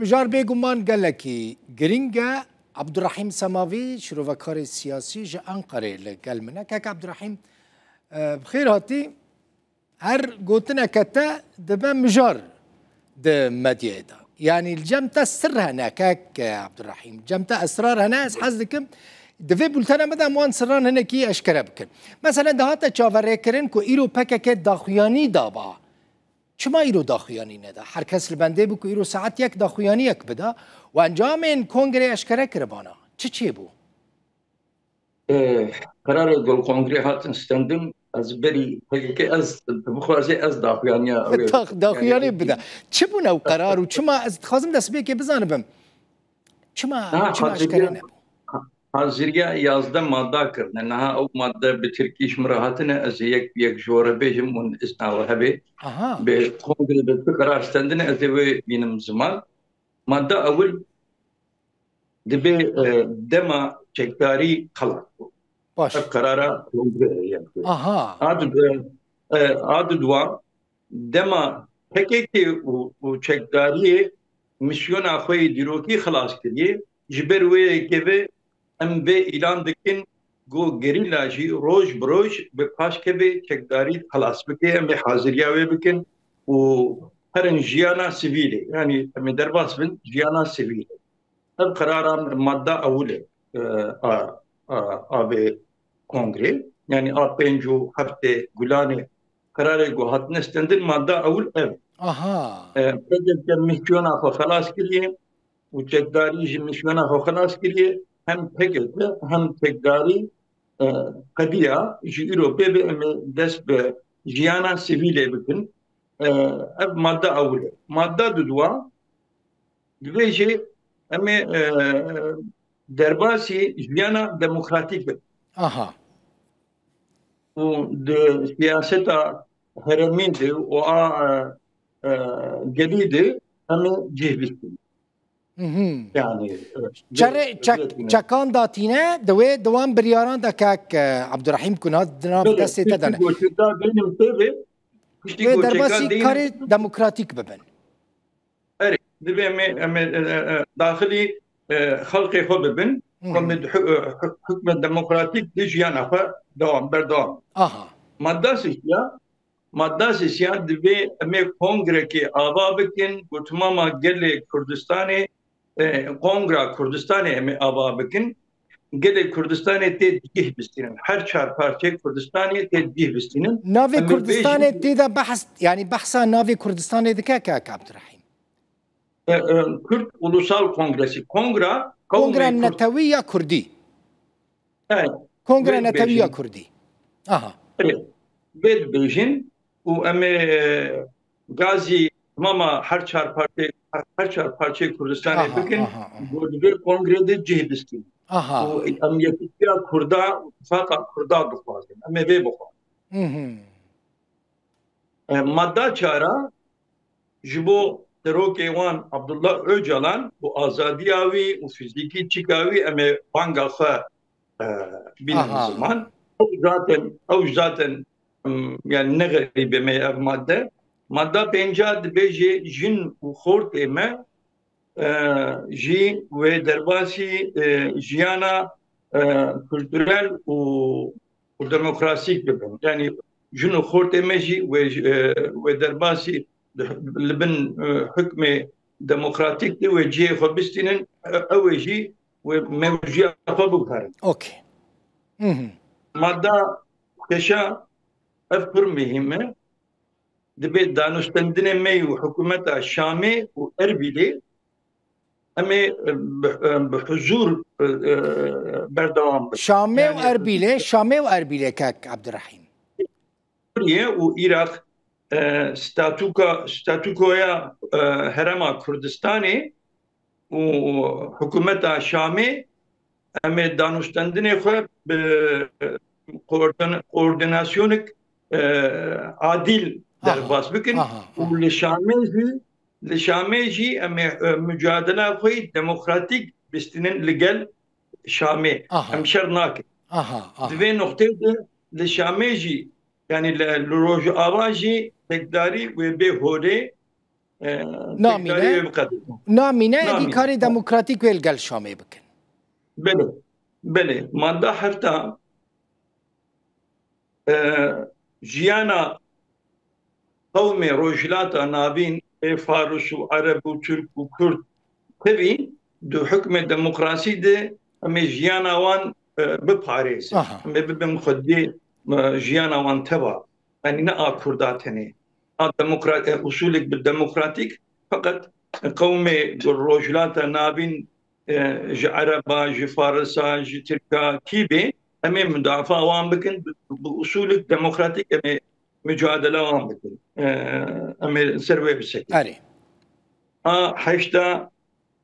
مجار بێگومان gelekî giring e Abdurrahîm Semavî şîrovekarê siyasî ji Enqerê li gel min e. Kek Abdurrahîm bixêr hatî. Her gotineke te dibe mijar di medyayê de. Yani li cem te sir hene kek Abdurrahîm. Cem te esrar hene ez hez dikim divê bultena me de wan sirran hinekî eşkere bikin. Mesela dihate çaverêkirin ku îro pekeke daxuyanî daba. Çima îro daxuyanî neda? Her kes li bendê bû ku îro saet yek daxuyaniyek bida û encamên kongrê eşkere kiribana. Çi çêbû? Kararê gol kongrê hatin stendim ez berî pekeke ez bixwazê ez daxuyaniya daxuyanî bide. Çi bû ew qerar û çima ez dixwazim destpêkê bizanibim. Çima eşkere nebû? Haziriya yazda madda kirine niha ew madde bi Tirkî ji min re hatine ez yek ji we re bêjim û îsna we hebe bi kongrê bi tu qerar stendine ez ê wê bînim ziman. Madda ewil dibe dema çekdarî qelat bû. Baş. Karara kongrê yaptı. Adı duvar dema pekeke û çekdariyê misyona xwe dîrokî xilas kiriye ji ber wê keve em vê îlan dikin got gerîla jî roj bi roj bi paşkevê çekdarî xilas bike em ê haziriya wê bikin û herin jiyana sivîlê yani em ê derbas bin jiyana sivîlê. Ev karara madda ewil e avê kongrê yani a pênc û heftê gulanê kararê got hatine stendin madda ewil ev. Pekeke misyona xwe xelas kiriye û çekdarî ji misyona xwe xelas kiriye hem pekeke hem çekdarî qediya ji îro pê em ê dest bi jiyana sivîlê bikin. Ev madda ewil e. Madda duwa divê jê em ê derbasî jiyana demokratîk bikin. û di siyaseta heremî de û a gelî de em ê cih bikin. Yani çekan datîne divê di wan biryaran de kek Abdurrahîm ku nav destê te dane. Vê derbasî karê demokratîk bibin. Erê divê em ê daxilî xelkê xwe bibin hukme demokratîk di jiyana xwe berdewam. Madda sêsiya divê em ê kongrekê ava bikin ku timama gelê Kurdistanê kongra Kurdistanê em ê ava bikin gelê Kurdistanê tê cih bistînin. Her çar parçeyê Kurdistanê tê cih bistînin. Navê Kurdistanê tê de behs yani behsa navê Kurdistanê dike kek Abdurrahîm? Kürt Ulusal Kongresi. Kongra Netewiya Kurdî. Kongra Netewiya Kurdî. Bê dibêjin û em ê gazî mama her çar parçeyê Kurdistanê bikin got divê kongrê de cih bistînin. û em yekîtiya Kurda faqa Kurda dixwazin. Em ê vê bixwazin. Madda çara ji bo terokê wan Abdullah Öcalan û azadiya wî û fîzîkî çîka wî em ê banga xwe bînin ziman. Ew zaten yani ne gerîbe me ev madde. Madda pênca dibêje jin û xortê me jî wê derbasî jiyana kültürel û demokrasîk bibin. Yani jin û xortê me jî wê derbasî li bin hukmê demokratîk de wê cihê xwe bistînin ew ê jî wê mewjiya xwe biguherin. Madda peşa ev pir mühim e. Divê danûstendinê me û hikûmeta Şamê û Erbîlê em ê bi huzûr berdewam bikin. Şamê û Erbîlê kek Abdurrahîm. Suriye û Iraq statûkoya Herema Kurdistanê û hikûmeta Şamê em ê danûstendinê xwe bi koordinasyonik adil derbas bikin û li Şamê jî em ê mücadela xwe demokratîk bistînin li gel Şamê em şer nakin. Divê noxtê de li Şamê jî yani li Rojava jî tekdarî wê bê holê نامینه ادی کاری دموکراتیک ویل گل شامه بکن. بله ماده هفته جیانا قوم روجلاتا نابین فارس و عرب و ترک و کرد تبی دو حکم دموکراسی ده امی جیانا وان بپاریز امی بمخدی جیانا وان تبا يعني نا كرداتني اصولك بالديمقراطيك فقط قومي الرجلات نابين جي عربا جي فارسا جي تركا كيبي امي مدافع وان بكن باصولك ديمقراطيك امي مجادله وان بكن امي سروي بشكل اري حشتا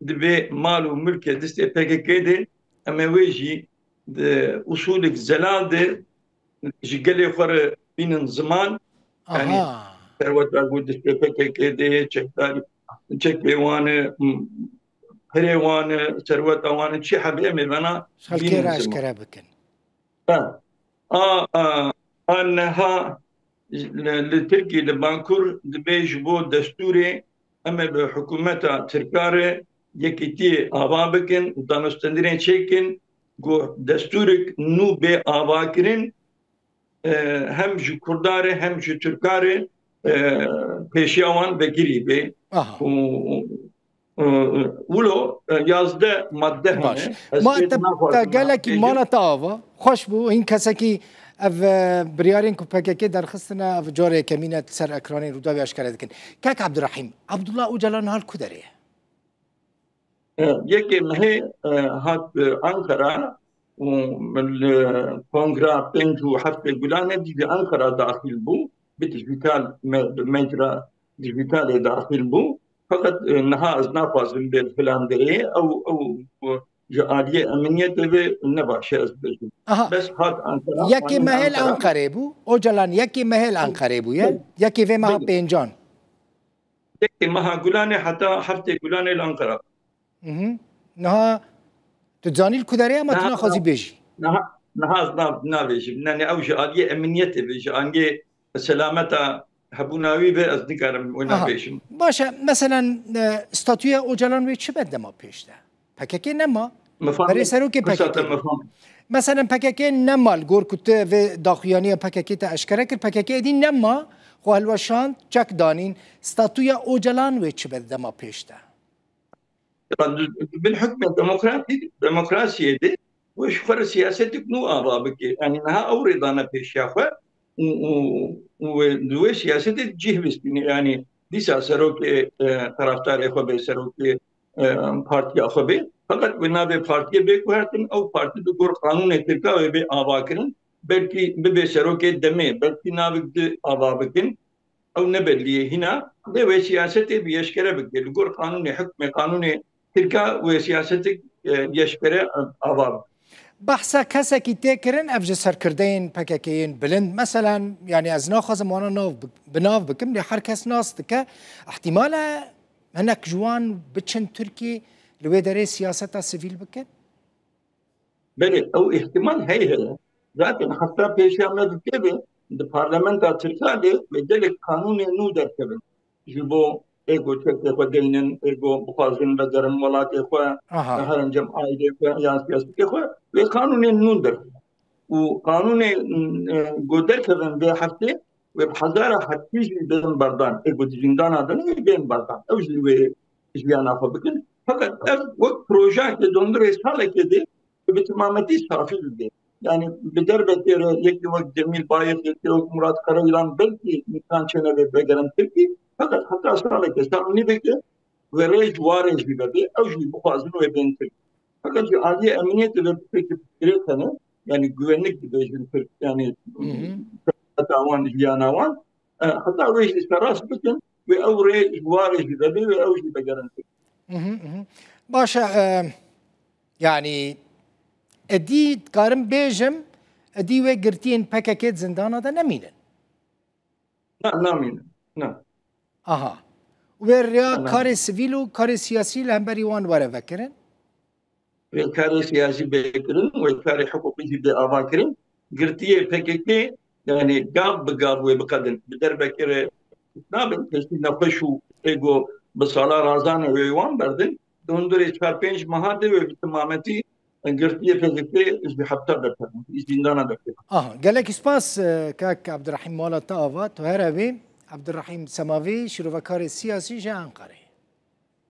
دبي مال وملك دست بك كده امي ويجي اصولك زلال دي جي قال خور بين زمان يعني ثروت أقول دستفك كده شكل شكلوان هريوان ثروت أوان شيء حبي أمي أنا بين زمان بكن أنها لتركي لبانكور دبيج بو دستوري أما بحكومة تركارة يكتي آبابكن ودانستندرين شيكن جو دستورك نو بي آباكرين هم جو کرداره هم جو ترکاره پیشیوان بگیری به ولو یازده ماده همه ما تقاله کی مالا تاوا خوش بو این کسی که اف بریارین کو پککی در خستنا اف جاره کمینه سر اکرانی رو داوی اشکال دکن کاک عبدالرحیم عبدالله اوجلان حال کدره یکی مه هات انقره ومن الكونغرا بنتو حتى الجولان دي أنقرة داخل بو بتجبيتال مجرى دجبيتال داخل بو فقط نها أزنافاز بالفلاندري أو جالية أمنية تبي نباش أزبجو بس هاد أنقرة يكي مهل أنقرة بو أوجلان يكي مهل أنقرة بو يكي في مها بينجان يكي مها جولان حتى جولان الأنقرة نها تزاني الكدارية ما تناخذي بيجي نها نابيجي ناني أوجي عليه أمنيته بيجي عنده سلامته هبوناوي بأصدقائهم ونابيجي باشا مثلا استاتوية أوجلان ويش بدنا ما بيشته بكاكي نما بري سروكي بكاكي مثلا بكاكي نما الجور كنت في داخيانية بكاكي تأشكرك البكاكي دي نما خو هالوشان جاك دانين استاتوية أوجلان ويش بدنا ما بيشته بالحكم الديمقراطي دي وش فر سياستك نو أرابك يعني نها أورد أنا بيشافة ودوي سياستك جيه بس يعني دي سروك طرفدار إخوة بسروك بارتي إخوة بي فقط بنابه بارتي بيكوهرتن أو بارتي بقول قانون تلقى وبي آباكرن بلكي بسروك دمي بلكي نابك آباكرن أو نبليه هنا ده سياستك بيشكره بقول قول قانون حكم قانون تلك وسياستك يشكره أباب بحثا كسا كي تكرن أفجي سركردين بكاكين بلند مثلا يعني از ناخذ وانا ناف بناف بكم لي حركس ناس تكا احتمالا هناك جوان بتشن تركي لو داري سياسة سيفيل بكن بلي او احتمال هي ذات حتى بيش يعمل كده البرلمان تركيا بدل قانون نو در كده جبو ايجو تشكي خدينن ايجو بخازن بدرن ولا كيخوا هرن جمعيه كيخوا يا سياسه كيخوا وقانون نوندر وقانون غودر كذا بحثه وبحذاره حتى بين بردان ايجو زندان هذا بين بردان او جوي جيانا فبكن فقط وقت بروجكت دوندر رساله كده بتمامتي صافي دي يعني بدربه يكي وقت جميل باير يكي وقت مراد كريلان بلكي كان شنو بيجرن تركي فقط حتى أصلا كستاني بيجي وريج واريج بيجي أو شيء بخازن وبنتك فقط جو عادي أمنية تلبيك بكريتنا يعني جوانك بيجي يعني تعاون جياناوان حتى ريج استراس بكن أو ريج واريج بيجي أو شيء بيجرن باشا يعني أدي كارم بيجم أدي وقرتين باكاكيت زندان هذا نمينا لا نمينا لا آها وريا كار سيفيل وكار سياسي لهم بريوان ورا فكرن كار سياسي بكرن وكار حقوقي بأفكرن قرتيه فككي يعني قاب بقاب وبقدن بدر بكر نابن كشي نفشو ایگو به سالا رازان ویوان بردن دندوری 4-5 ماه ده و تمامتی گرتی فزیکی از به حبتا دکتر از زندان دکتر. قالك سباس كاك عبد الرحيم مالا تاوات وهربي عبد الرحيم سماوي شروفكار السياسي جاء أنقرة.